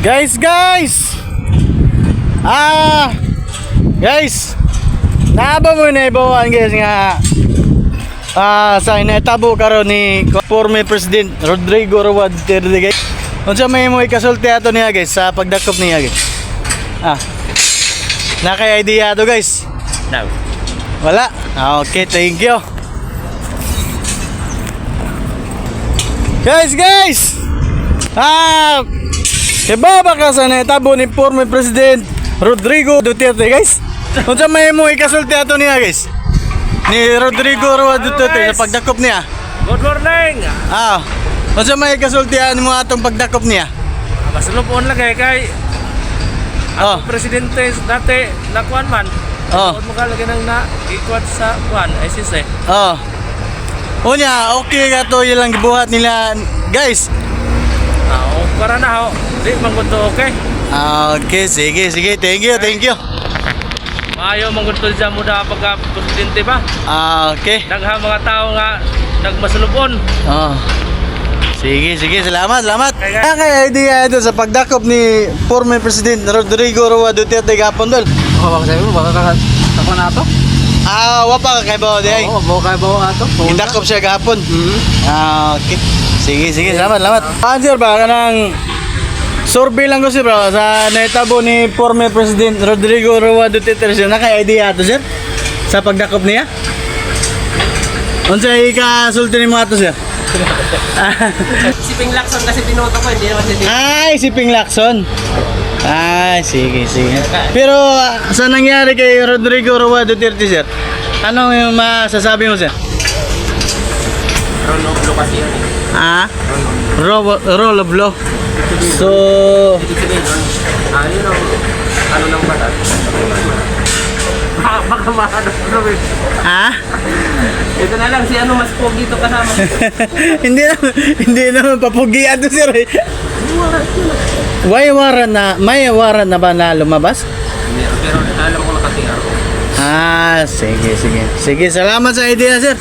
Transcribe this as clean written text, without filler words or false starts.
Guys, guys, naaba mo na ibawan guys nga sa inatabo karon ni former President Rodrigo Roa Duterte guys. Unsa may mo ikasulti ato niya guys sa pagdakop niya guys? Nakay idea ato guys? No. Wala? Okay, thank you. Guys! Kebaba ka sa naitabo ni former President Rodrigo Duterte guys. Unsa may mo ikasulti ato niya guys? Ni Rodrigo Roa Duterte sa pagdakop niya. Good morning. Unsa may ikasultian mo atong pagdakop niya? Masulupon lang kay ako presidente dati na kuan man. Huwag mo kalagay nang na-ikwat sa kuan, ICC. Unya, okay ka to ilang gibuhat nila guys. Para na ho, di mangguto okay. Okay, sige, thank you. Maayo mangguto dyan mo na pagka-presidente ba? Okay. Dagha mga tao nga nagmasulupon. Sige, salamat. Kaya idea ito sa pagdakop ni former President Rodrigo Roa Duterte gapon dol. Baka sa'yo, baka ako na ito? Wapa ka kay bawa di ay? Oo, baka kayo bawa ito. Indakop siya gapon. Okay. Sige, salamat. Sir ba, kanang survey lang ko sir bro, sa naitabo ni former President Rodrigo Roa Duterte sir, naka-idea ato sir? Sa pagdakop niya? Unsa ikasulti ni mga ato sir? Si Ping Lacson kasi binoto ko, hindi naman si Ay, si Ping Lacson. Ay, sige. Pero sa nangyari kay Rodrigo Roa Duterte sir, anong yung masasabi mo sir? Ronoblo kasi yun. Roll of law. So, Ibig sabihin nun, yun ang ano ng batas. Baka mahanap ko naman. Ito na lang, si ano mas pogi ito kasama. hindi naman papugian to sir eh. May waran na ba na lumabas? Pero alam ko nakatira ko. Sige. Sige, salamat sa idea sir.